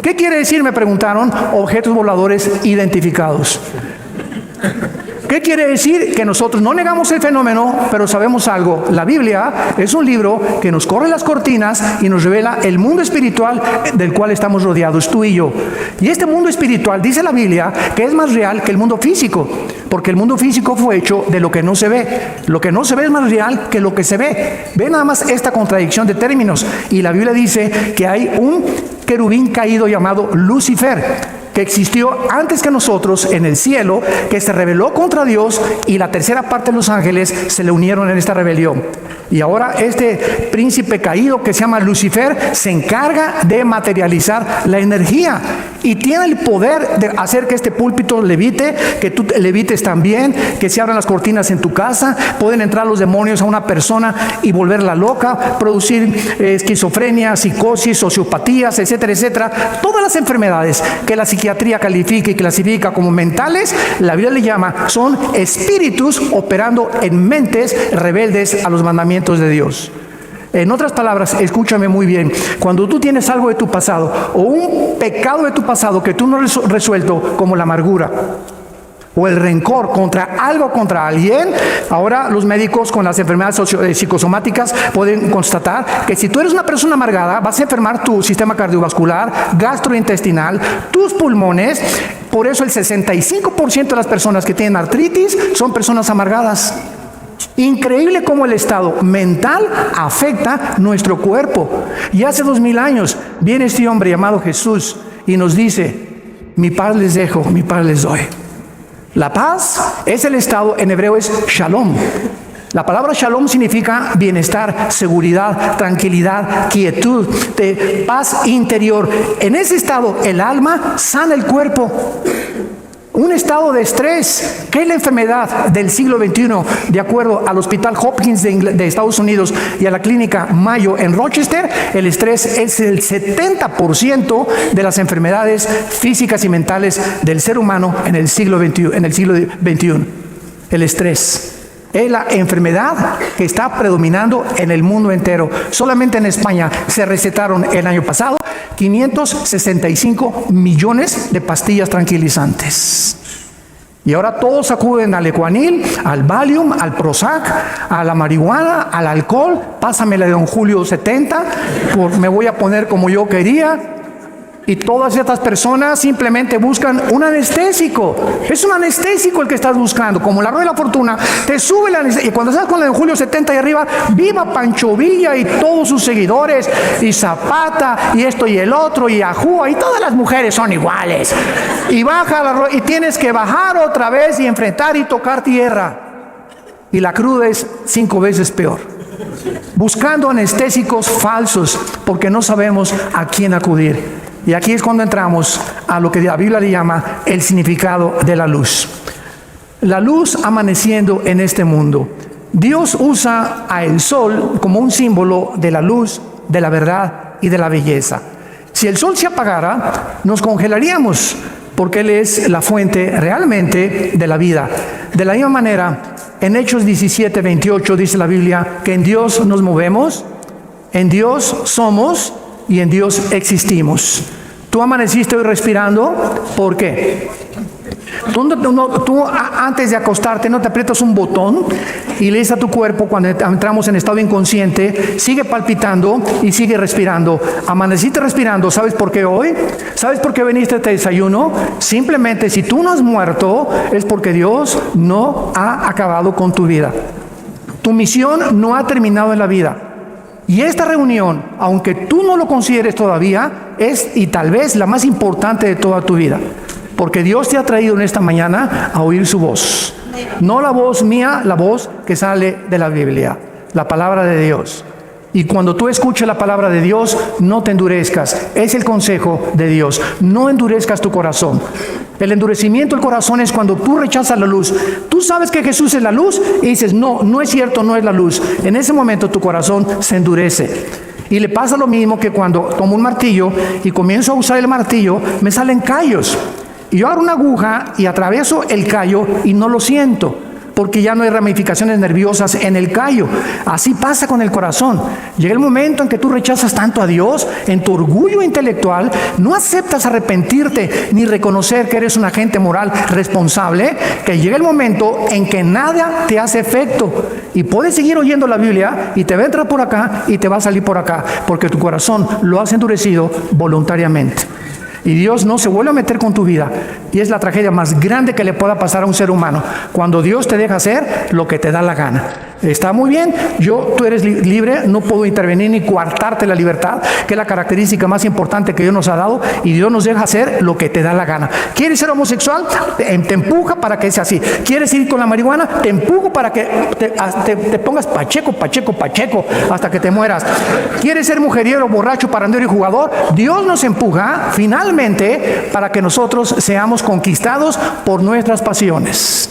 ¿Qué quiere decir? Me preguntaron. Objetos voladores identificados. ¿Qué quiere decir? Que nosotros no negamos el fenómeno, pero sabemos algo. La Biblia es un libro que nos corre las cortinas y nos revela el mundo espiritual del cual estamos rodeados, tú y yo. Y este mundo espiritual, dice la Biblia, que es más real que el mundo físico, porque el mundo físico fue hecho de lo que no se ve. Lo que no se ve es más real que lo que se ve. Ve nada más esta contradicción de términos. Y la Biblia dice que hay un querubín caído llamado Lucifer, que existió antes que nosotros en el cielo, que se rebeló contra Dios, y la tercera parte de los ángeles se le unieron en esta rebelión. Y ahora este príncipe caído que se llama Lucifer se encarga de materializar la energía y tiene el poder de hacer que este púlpito levite, que tú levites también, que se abran las cortinas en tu casa. Pueden entrar los demonios a una persona y volverla loca, producir esquizofrenia, psicosis, sociopatías, etcétera, etcétera. Todas las enfermedades que la psiquiatría califica y clasifica como mentales, la Biblia le llama, son espíritus operando en mentes rebeldes a los mandamientos de Dios. En otras palabras, escúchame muy bien, cuando tú tienes algo de tu pasado o un pecado de tu pasado que tú no has resuelto, como la amargura o el rencor contra algo, contra alguien, ahora los médicos con las enfermedades psicosomáticas pueden constatar que si tú eres una persona amargada, vas a enfermar tu sistema cardiovascular, gastrointestinal, tus pulmones. Por eso el 65% de las personas que tienen artritis son personas amargadas. Increíble cómo el estado mental afecta nuestro cuerpo. Y hace 2000 años viene este hombre llamado Jesús y nos dice, mi paz les dejo, mi paz les doy. La paz es el estado, en hebreo es shalom. La palabra shalom significa bienestar, seguridad, tranquilidad, quietud, paz interior. En ese estado el alma sana el cuerpo. Un estado de estrés, que es la enfermedad del siglo XXI, de acuerdo al Hospital Hopkins de Estados Unidos y a la Clínica Mayo en Rochester, el estrés es el 70% de las enfermedades físicas y mentales del ser humano en el siglo XXI. El estrés es la enfermedad que está predominando en el mundo entero. Solamente en España se recetaron el año pasado 565 millones de pastillas tranquilizantes. Y ahora todos acuden al Ecuanil, al Valium, al Prozac, a la marihuana, al alcohol. Pásame la de Don Julio 70, me voy a poner como yo quería. Y todas estas personas simplemente buscan un anestésico. Es un anestésico el que estás buscando. Como la rueda de la fortuna, te sube la anestésico. Y cuando estás con la de Julio 70 y arriba, viva Pancho Villa y todos sus seguidores, y Zapata, y esto y el otro, y Ajúa, y todas las mujeres son iguales. Y baja la rueda, y tienes que bajar otra vez y enfrentar y tocar tierra. Y la cruda es 5 veces peor. Buscando anestésicos falsos, porque no sabemos a quién acudir. Y aquí es cuando entramos a lo que la Biblia le llama el significado de la luz. La luz amaneciendo en este mundo. Dios usa al sol como un símbolo de la luz, de la verdad y de la belleza. Si el sol se apagara, nos congelaríamos, porque Él es la fuente realmente de la vida. De la misma manera, en Hechos 17:28 dice la Biblia que en Dios nos movemos, en Dios somos y en Dios existimos. Tú amaneciste hoy respirando, ¿por qué? Tú antes de acostarte no te aprietas un botón y le dices a tu cuerpo, cuando entramos en estado inconsciente, sigue palpitando y sigue respirando. Amaneciste respirando. ¿Sabes por qué hoy? ¿Sabes por qué viniste a este desayuno? Simplemente, si tú no has muerto, es porque Dios no ha acabado con tu vida. Tu misión no ha terminado en la vida. Y esta reunión, aunque tú no lo consideres todavía, es y tal vez la más importante de toda tu vida. Porque Dios te ha traído en esta mañana a oír su voz. No la voz mía, la voz que sale de la Biblia, la palabra de Dios. Y cuando tú escuches la palabra de Dios, no te endurezcas. Es el consejo de Dios. No endurezcas tu corazón. El endurecimiento del corazón es cuando tú rechazas la luz. Tú sabes que Jesús es la luz y dices, no, no es cierto, no es la luz. En ese momento tu corazón se endurece. Y le pasa lo mismo que cuando tomo un martillo y comienzo a usar el martillo, me salen callos. Y yo agarro una aguja y atravieso el callo y no lo siento, porque ya no hay ramificaciones nerviosas en el callo. Así pasa con el corazón. Llega el momento en que tú rechazas tanto a Dios, en tu orgullo intelectual, no aceptas arrepentirte ni reconocer que eres un agente moral responsable, que llega el momento en que nada te hace efecto. Y puedes seguir oyendo la Biblia y te va a entrar por acá y te va a salir por acá, porque tu corazón lo has endurecido voluntariamente. Y Dios no se vuelve a meter con tu vida. Y es la tragedia más grande que le pueda pasar a un ser humano, cuando Dios te deja hacer lo que te da la gana. Está muy bien, tú eres libre, no puedo intervenir ni coartarte la libertad, que es la característica más importante que Dios nos ha dado, y Dios nos deja hacer lo que te da la gana. ¿Quieres ser homosexual? Te empuja para que sea así. ¿Quieres ir con la marihuana? Te empujo para que te pongas pacheco hasta que te mueras. ¿Quieres ser mujeriero, borracho, parrandero y jugador? Dios nos empuja finalmente para que nosotros seamos conquistados por nuestras pasiones,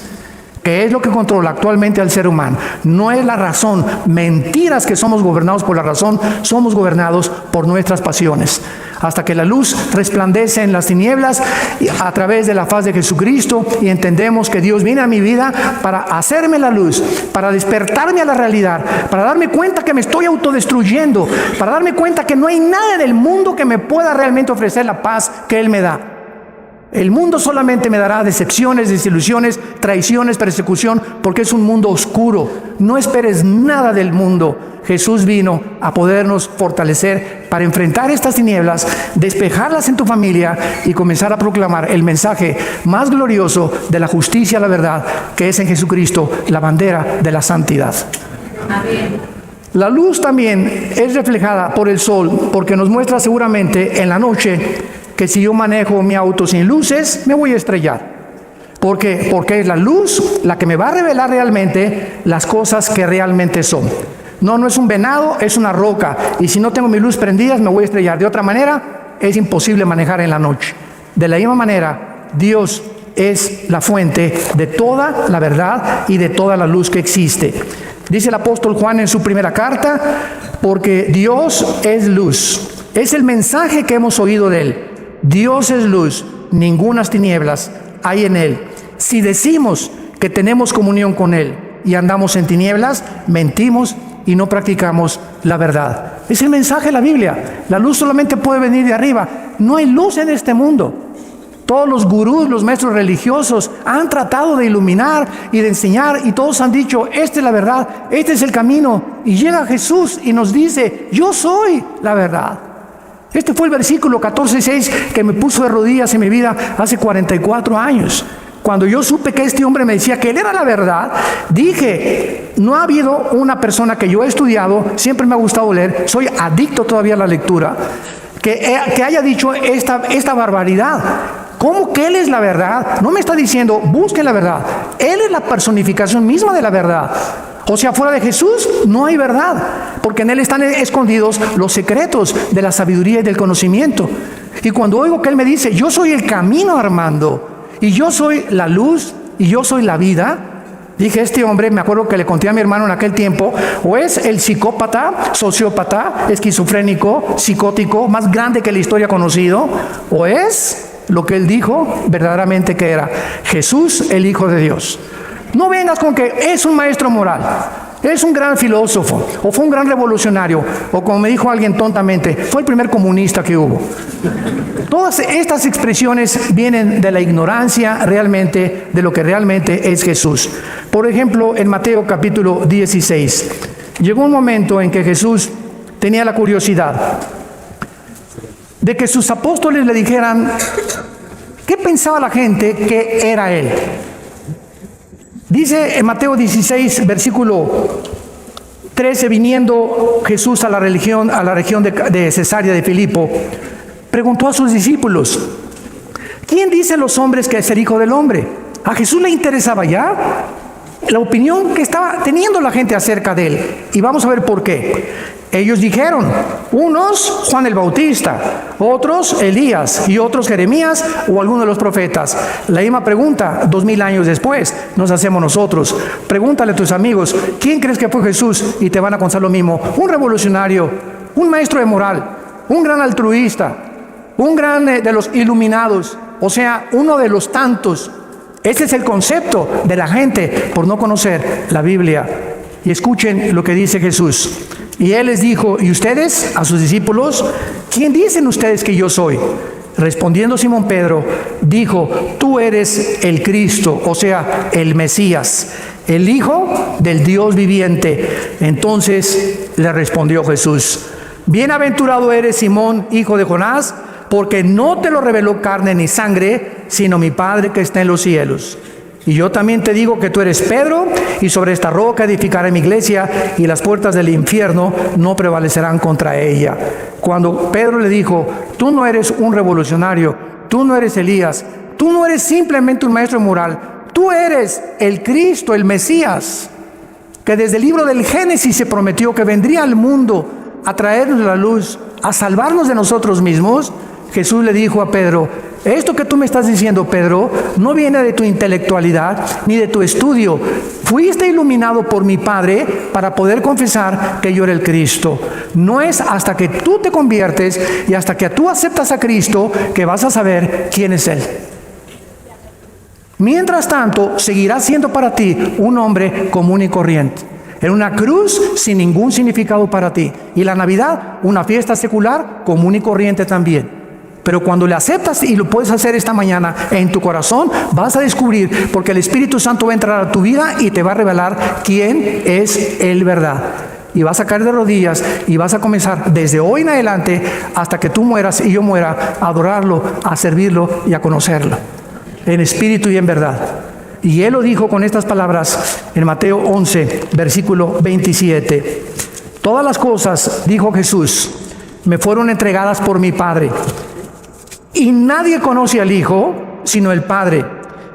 que es lo que controla actualmente al ser humano. No es la razón. Mentiras que somos gobernados por la razón. Somos gobernados por nuestras pasiones. Hasta que la luz resplandece en las tinieblas a través de la faz de Jesucristo y entendemos que Dios viene a mi vida para hacerme la luz, para despertarme a la realidad, para darme cuenta que me estoy autodestruyendo, para darme cuenta que no hay nada en el mundo que me pueda realmente ofrecer la paz que Él me da. El mundo solamente me dará decepciones, desilusiones, traiciones, persecución, porque es un mundo oscuro. No esperes nada del mundo. Jesús vino a podernos fortalecer para enfrentar estas tinieblas, despejarlas en tu familia y comenzar a proclamar el mensaje más glorioso de la justicia, la verdad, que es en Jesucristo, la bandera de la santidad. Amén. La luz también es reflejada por el sol, porque nos muestra seguramente en la noche que si yo manejo mi auto sin luces, me voy a estrellar. ¿Por qué? Porque es la luz la que me va a revelar realmente las cosas que realmente son. No es un venado, es una roca. Y si no tengo mi luz prendida, me voy a estrellar. De otra manera, es imposible manejar en la noche. De la misma manera, Dios es la fuente de toda la verdad y de toda la luz que existe. Dice el apóstol Juan en su primera carta, porque Dios es luz. Es el mensaje que hemos oído de Él. Dios es luz, ningunas tinieblas hay en Él. Si decimos que tenemos comunión con Él y andamos en tinieblas, mentimos y no practicamos la verdad. Es el mensaje de la Biblia. La luz solamente puede venir de arriba. No hay luz en este mundo. Todos los gurús, los maestros religiosos han tratado de iluminar y de enseñar, y todos han dicho, esta es la verdad, este es el camino. Y llega Jesús y nos dice, yo soy la verdad. Este fue el versículo 14:6 que me puso de rodillas en mi vida hace 44 años. Cuando yo supe que este hombre me decía que él era la verdad, dije, no ha habido una persona que yo he estudiado, siempre me ha gustado leer, soy adicto todavía a la lectura, que haya dicho esta barbaridad. ¿Cómo que Él es la verdad? No me está diciendo, busquen la verdad. Él es la personificación misma de la verdad. O sea, fuera de Jesús no hay verdad, porque en Él están escondidos los secretos de la sabiduría y del conocimiento. Y cuando oigo que Él me dice, yo soy el camino, Armando, y yo soy la luz, y yo soy la vida, dije, este hombre, me acuerdo que le conté a mi hermano en aquel tiempo, o es el psicópata, sociópata, esquizofrénico, psicótico, más grande que la historia ha conocido, o es lo que él dijo verdaderamente que era Jesús, el Hijo de Dios. No vengas con que es un maestro moral, es un gran filósofo, o fue un gran revolucionario, o como me dijo alguien tontamente, fue el primer comunista que hubo. Todas estas expresiones vienen de la ignorancia realmente de lo que realmente es Jesús. Por ejemplo, en Mateo capítulo 16, llegó un momento en que Jesús tenía la curiosidad de que sus apóstoles le dijeran qué pensaba la gente que era Él. Dice en Mateo 16, versículo 13, viniendo Jesús a la región de Cesarea de Filipo, preguntó a sus discípulos, ¿quién dicen los hombres que es el Hijo del Hombre? A Jesús le interesaba ya la opinión que estaba teniendo la gente acerca de Él. Y vamos a ver por qué. Ellos dijeron, unos Juan el Bautista, otros Elías y otros Jeremías o alguno de los profetas. La misma pregunta 2000 años después nos hacemos nosotros. Pregúntale a tus amigos, ¿quién crees que fue Jesús? Y te van a contestar lo mismo. Un revolucionario, un maestro de moral, un gran altruista, un gran de los iluminados, o sea, uno de los tantos. Ese es el concepto de la gente por no conocer la Biblia. Y escuchen lo que dice Jesús. Y Él les dijo, ¿y ustedes, a sus discípulos, quién dicen ustedes que yo soy? Respondiendo Simón Pedro, dijo, tú eres el Cristo, o sea, el Mesías, el Hijo del Dios viviente. Entonces le respondió Jesús, bienaventurado eres Simón, hijo de Jonás, porque no te lo reveló carne ni sangre, sino mi Padre que está en los cielos. Y yo también te digo que tú eres Pedro, y sobre esta roca edificaré mi iglesia, y las puertas del infierno no prevalecerán contra ella. Cuando Pedro le dijo, tú no eres un revolucionario, tú no eres Elías, tú no eres simplemente un maestro moral, tú eres el Cristo, el Mesías, que desde el libro del Génesis se prometió que vendría al mundo a traernos la luz, a salvarnos de nosotros mismos. Jesús le dijo a Pedro, esto que tú me estás diciendo, Pedro, no viene de tu intelectualidad ni de tu estudio. Fuiste iluminado por mi Padre para poder confesar que yo era el Cristo. No es hasta que tú te conviertes y hasta que tú aceptas a Cristo que vas a saber quién es Él. Mientras tanto, seguirá siendo para ti un hombre común y corriente. En una cruz sin ningún significado para ti. Y la Navidad, una fiesta secular común y corriente también. Pero cuando le aceptas, y lo puedes hacer esta mañana en tu corazón, vas a descubrir, porque el Espíritu Santo va a entrar a tu vida y te va a revelar quién es Él, verdad. Y vas a caer de rodillas y vas a comenzar desde hoy en adelante hasta que tú mueras y yo muera a adorarlo, a servirlo y a conocerlo en espíritu y en verdad. Y Él lo dijo con estas palabras en Mateo 11, versículo 27. Todas las cosas, dijo Jesús, me fueron entregadas por mi Padre. Y nadie conoce al Hijo sino el Padre,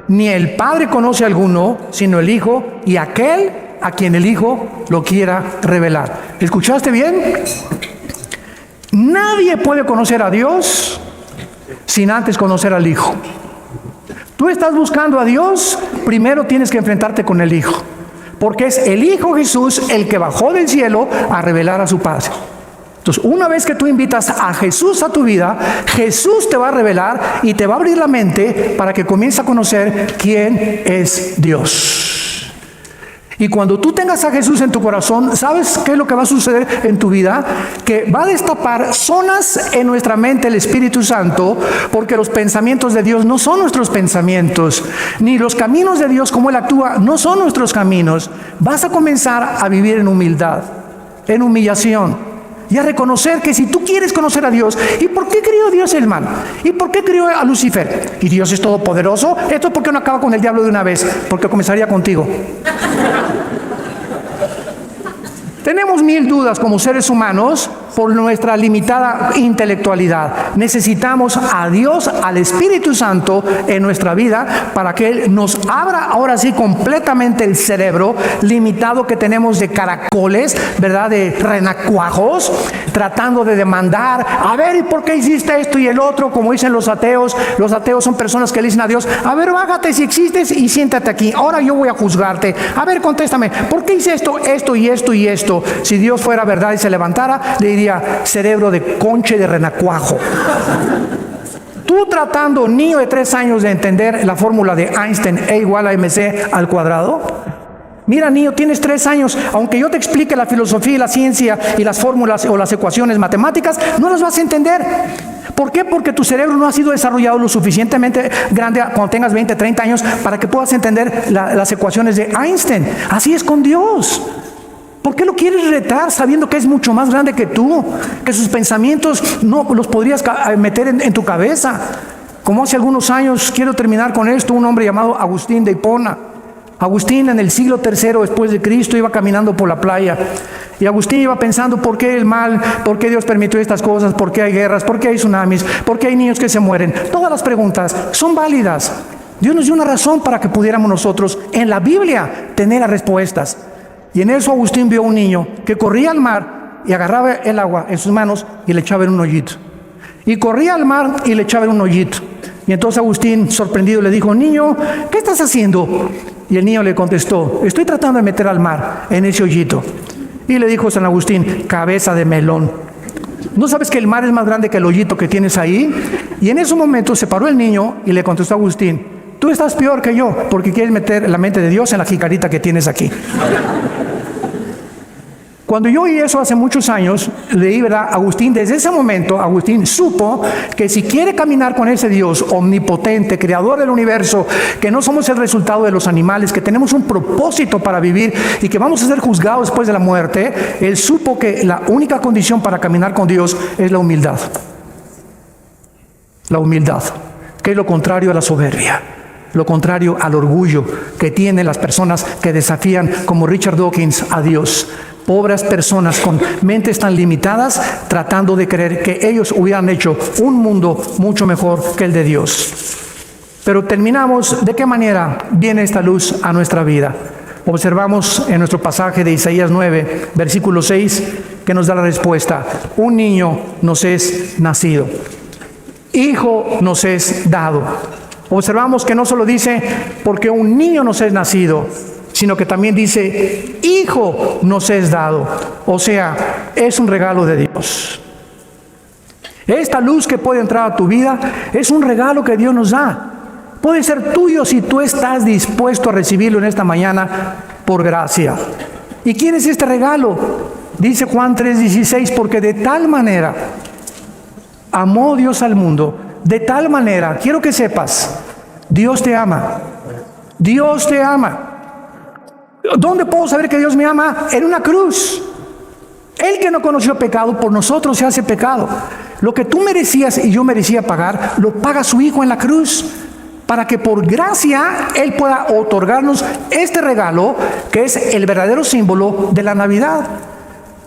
ni el Padre conoce a alguno sino el Hijo y aquel a quien el Hijo lo quiera revelar. ¿Escuchaste bien? Nadie puede conocer a Dios sin antes conocer al Hijo. Tú estás buscando a Dios, primero tienes que enfrentarte con el Hijo, porque es el Hijo Jesús el que bajó del cielo a revelar a su Padre. Entonces, una vez que tú invitas a Jesús a tu vida, Jesús te va a revelar y te va a abrir la mente para que comiences a conocer quién es Dios. Y cuando tú tengas a Jesús en tu corazón, ¿sabes qué es lo que va a suceder en tu vida? Que va a destapar zonas en nuestra mente el Espíritu Santo, porque los pensamientos de Dios no son nuestros pensamientos, ni los caminos de Dios como Él actúa no son nuestros caminos. Vas a comenzar a vivir en humildad, en humillación, y a reconocer que si tú quieres conocer a Dios, ¿y por qué creó Dios el mal? ¿Y por qué creó a Lucifer? ¿Y Dios es todopoderoso? ¿Esto por qué no acaba con el diablo de una vez? Porque comenzaría contigo. Tenemos 1000 dudas como seres humanos por nuestra limitada intelectualidad. Necesitamos a Dios, al Espíritu Santo en nuestra vida para que Él nos abra ahora sí completamente el cerebro limitado que tenemos de caracoles, ¿verdad? De renacuajos, tratando de demandar, a ver, ¿y por qué hiciste esto y el otro? Como dicen los ateos. Los ateos son personas que le dicen a Dios, a ver, bájate si existes y siéntate aquí. Ahora yo voy a juzgarte. A ver, contéstame, ¿por qué hice esto, esto y esto y esto? Si Dios fuera verdad y se levantara, le diría, cerebro de conche de renacuajo. Tú tratando, niño de 3 años, de entender la fórmula de Einstein, E igual a mc al cuadrado. Mira, niño, tienes 3 años, aunque yo te explique la filosofía y la ciencia y las fórmulas o las ecuaciones matemáticas, no las vas a entender. ¿Por qué? Porque tu cerebro no ha sido desarrollado lo suficientemente grande cuando tengas 20, 30 años para que puedas entender las ecuaciones de Einstein. Así es con Dios. ¿Por qué lo quieres retar sabiendo que es mucho más grande que tú? Que sus pensamientos no los podrías meter en tu cabeza. Como hace algunos años, quiero terminar con esto, un hombre llamado Agustín de Hipona. Agustín en el siglo III después de Cristo iba caminando por la playa. Y Agustín iba pensando, ¿por qué el mal? ¿Por qué Dios permitió estas cosas? ¿Por qué hay guerras? ¿Por qué hay tsunamis? ¿Por qué hay niños que se mueren? Todas las preguntas son válidas. Dios nos dio una razón para que pudiéramos nosotros en la Biblia tener las respuestas. Y en eso Agustín vio a un niño que corría al mar y agarraba el agua en sus manos y le echaba en un hoyito. Y corría al mar y le echaba en un hoyito. Y entonces Agustín, sorprendido, le dijo, niño, ¿qué estás haciendo? Y el niño le contestó, estoy tratando de meter al mar en ese hoyito. Y le dijo San Agustín, cabeza de melón. ¿No sabes que el mar es más grande que el hoyito que tienes ahí? Y en ese momento se paró el niño y le contestó a Agustín, tú estás peor que yo porque quieres meter la mente de Dios en la jicarita que tienes aquí. Cuando yo oí eso hace muchos años, leí, ¿verdad? Agustín, desde ese momento, Agustín supo que si quiere caminar con ese Dios omnipotente, creador del universo, que no somos el resultado de los animales, que tenemos un propósito para vivir y que vamos a ser juzgados después de la muerte, él supo que la única condición para caminar con Dios es la humildad. La humildad, que es lo contrario a la soberbia. Lo contrario al orgullo que tienen las personas que desafían, como Richard Dawkins, a Dios. Pobres personas con mentes tan limitadas tratando de creer que ellos hubieran hecho un mundo mucho mejor que el de Dios. Pero terminamos, ¿de qué manera viene esta luz a nuestra vida? Observamos en nuestro pasaje de Isaías 9, versículo 6, que nos da la respuesta. Un niño nos es nacido, hijo nos es dado. Observamos que no solo dice, porque un niño nos es nacido, sino que también dice, hijo nos es dado. O sea, es un regalo de Dios. Esta luz que puede entrar a tu vida es un regalo que Dios nos da. Puede ser tuyo si tú estás dispuesto a recibirlo en esta mañana por gracia. ¿Y quién es este regalo? Dice Juan 3:16, porque de tal manera amó Dios al mundo, de tal manera, quiero que sepas, Dios te ama. Dios te ama. ¿Dónde puedo saber que Dios me ama? En una cruz. Él que no conoció pecado, por nosotros se hace pecado. Lo que tú merecías y yo merecía pagar, lo paga su Hijo en la cruz, para que por gracia Él pueda otorgarnos este regalo, que es el verdadero símbolo de la Navidad.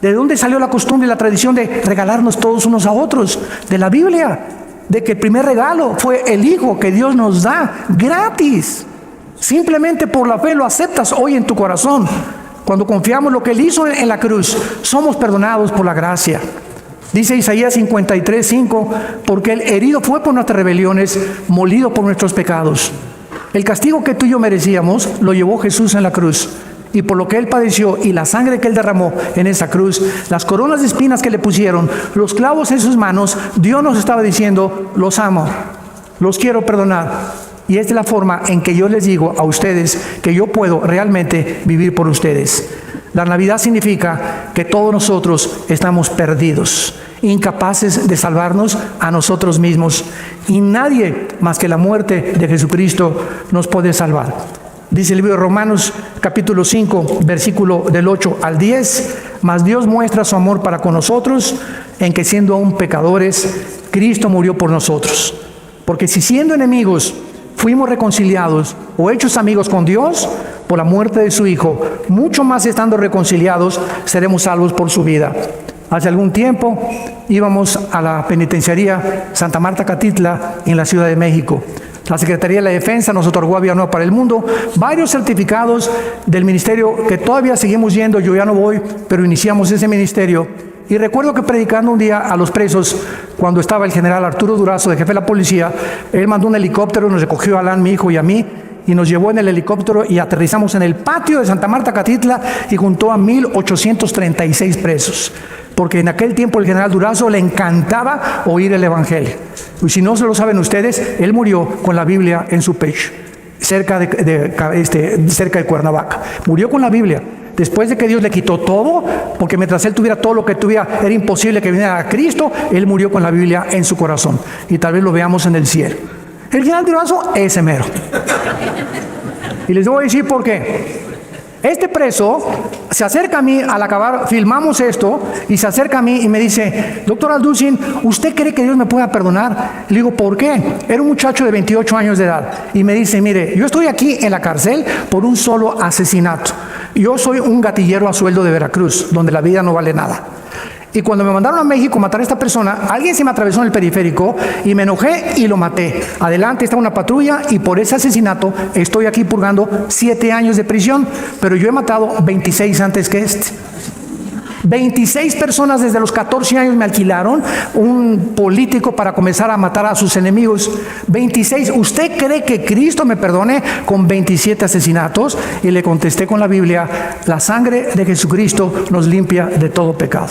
¿De dónde salió la costumbre y la tradición de regalarnos todos unos a otros? De la Biblia, de que el primer regalo fue el Hijo que Dios nos da gratis. Simplemente por la fe lo aceptas hoy en tu corazón. Cuando confiamos lo que Él hizo en la cruz, somos perdonados por la gracia. Dice Isaías 53:5, porque el herido fue por nuestras rebeliones, molido por nuestros pecados. El castigo que tú y yo merecíamos lo llevó Jesús en la cruz. y por lo que Él padeció y la sangre que Él derramó en esa cruz, las coronas de espinas que le pusieron, los clavos en sus manos, Dios nos estaba diciendo: los amo, los quiero perdonar. Y esta es la forma en que yo les digo a ustedes que yo puedo realmente vivir por ustedes. La Navidad significa que todos nosotros estamos perdidos, incapaces de salvarnos a nosotros mismos, y nadie más que la muerte de Jesucristo nos puede salvar. Dice el libro de Romanos capítulo 5, versículo del 8 al 10, mas Dios muestra su amor para con nosotros en que siendo aún pecadores, Cristo murió por nosotros. Porque si siendo enemigos fuimos reconciliados o hechos amigos con Dios por la muerte de su Hijo, mucho más estando reconciliados seremos salvos por su vida. Hace algún tiempo íbamos a la penitenciaría Santa Marta Catitla en la Ciudad de México. La Secretaría de la Defensa nos otorgó a Vida Nueva para el Mundo varios certificados del ministerio que todavía seguimos yendo. Yo ya no voy, pero iniciamos ese ministerio. Y recuerdo que predicando un día a los presos, cuando estaba el general Arturo Durazo, de jefe de la policía, él mandó un helicóptero, nos recogió a Alan, mi hijo, y a mí, y nos llevó en el helicóptero y aterrizamos en el patio de Santa Marta Catitla y juntó a 1,836 presos. Porque en aquel tiempo el general Durazo le encantaba oír el Evangelio. Y si no se lo saben ustedes, él murió con la Biblia en su pecho, cerca de Cuernavaca. Murió con la Biblia. Después de que Dios le quitó todo, porque mientras él tuviera todo lo que tuviera, era imposible que viniera a Cristo, él murió con la Biblia en su corazón. Y tal vez lo veamos en el cielo. El general Durazo, ese mero. Y les voy a decir por qué. Este preso se acerca a mí al acabar, filmamos esto, y se acerca a mí y me dice: doctor Alducin, ¿usted cree que Dios me pueda perdonar? Le digo: ¿por qué? Era un muchacho de 28 años de edad. Y me dice: mire, yo estoy aquí en la cárcel por un solo asesinato. Yo soy un gatillero a sueldo de Veracruz, donde la vida no vale nada. Y cuando me mandaron a México a matar a esta persona, alguien se me atravesó en el periférico y me enojé y lo maté. Adelante está una patrulla y por ese asesinato estoy aquí purgando 7 años de prisión, pero yo he matado 26 antes que este. 26 personas desde los 14 años me alquilaron un político para comenzar a matar a sus enemigos. 26. ¿Usted cree que Cristo me perdone con 27 asesinatos? Y le contesté con la Biblia: la sangre de Jesucristo nos limpia de todo pecado.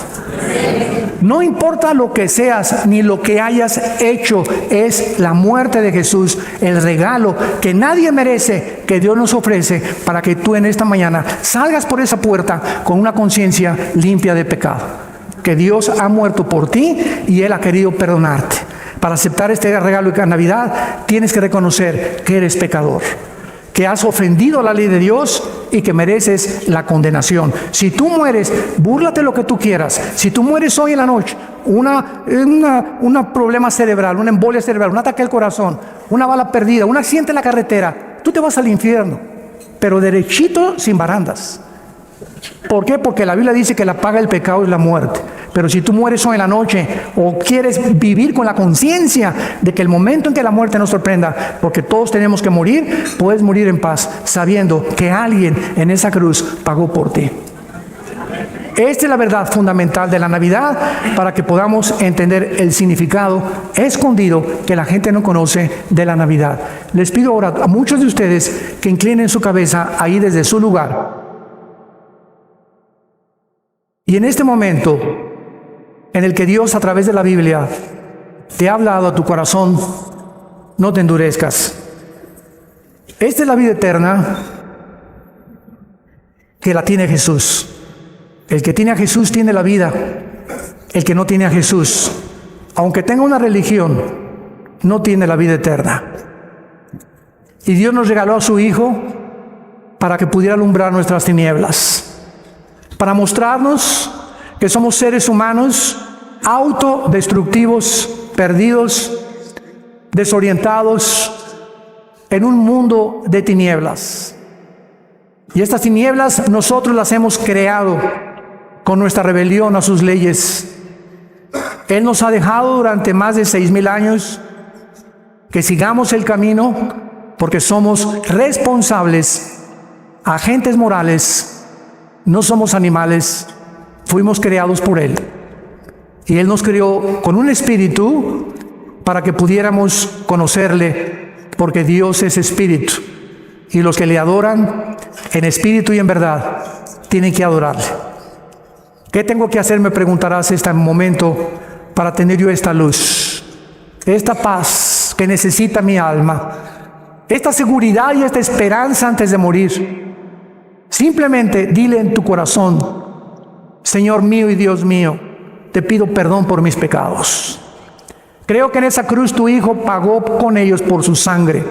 No importa lo que seas ni lo que hayas hecho, es la muerte de Jesús, el regalo que nadie merece, que Dios nos ofrece para que tú en esta mañana salgas por esa puerta con una conciencia limpia de pecado. Que Dios ha muerto por ti y Él ha querido perdonarte. Para aceptar este regalo de Navidad tienes que reconocer que eres pecador, que has ofendido la ley de Dios y que mereces la condenación. Si tú mueres, búrlate lo que tú quieras. Si tú mueres hoy en la noche, un problema cerebral, una embolia cerebral, un ataque al corazón, una bala perdida, un accidente en la carretera, tú te vas al infierno, pero derechito, sin barandas. ¿Por qué? Porque la Biblia dice que la paga del pecado es la muerte. Pero si tú mueres hoy en la noche o quieres vivir con la conciencia de que el momento en que la muerte nos sorprenda, porque todos tenemos que morir, puedes morir en paz sabiendo que alguien en esa cruz pagó por ti. Esta es la verdad fundamental de la Navidad para que podamos entender el significado escondido que la gente no conoce de la Navidad. Les pido ahora a muchos de ustedes que inclinen su cabeza ahí desde su lugar. Y en este momento en el que Dios a través de la Biblia te ha hablado a tu corazón, no te endurezcas. Esta es la vida eterna que la tiene Jesús. El que tiene a Jesús tiene la vida. El que no tiene a Jesús, aunque tenga una religión, no tiene la vida eterna. Y Dios nos regaló a su Hijo para que pudiera alumbrar nuestras tinieblas, para mostrarnos que somos seres humanos autodestructivos, perdidos, desorientados en un mundo de tinieblas. Y estas tinieblas nosotros las hemos creado con nuestra rebelión a sus leyes. Él nos ha dejado durante más de 6,000 años que sigamos el camino porque somos responsables, agentes morales, no somos animales. Fuimos creados por Él. Y Él nos creó con un espíritu para que pudiéramos conocerle, porque Dios es espíritu. Y los que le adoran en espíritu y en verdad, tienen que adorarle. ¿Qué tengo que hacer? Me preguntarás este momento para tener yo esta luz, esta paz que necesita mi alma, esta seguridad y esta esperanza antes de morir. Simplemente dile en tu corazón: Señor mío y Dios mío, te pido perdón por mis pecados. Creo que en esa cruz tu Hijo pagó con ellos por su sangre.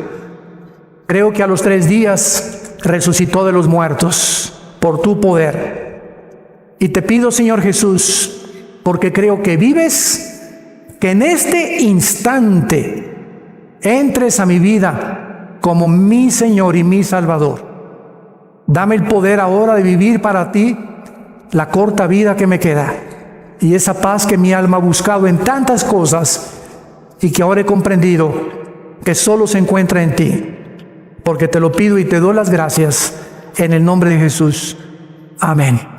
Creo que a los 3 días resucitó de los muertos por tu poder. Y te pido, Señor Jesús, porque creo que vives, que en este instante entres a mi vida como mi Señor y mi Salvador. Dame el poder ahora de vivir para ti la corta vida que me queda, y esa paz que mi alma ha buscado en tantas cosas y que ahora he comprendido que solo se encuentra en ti. Porque te lo pido y te doy las gracias en el nombre de Jesús. Amén.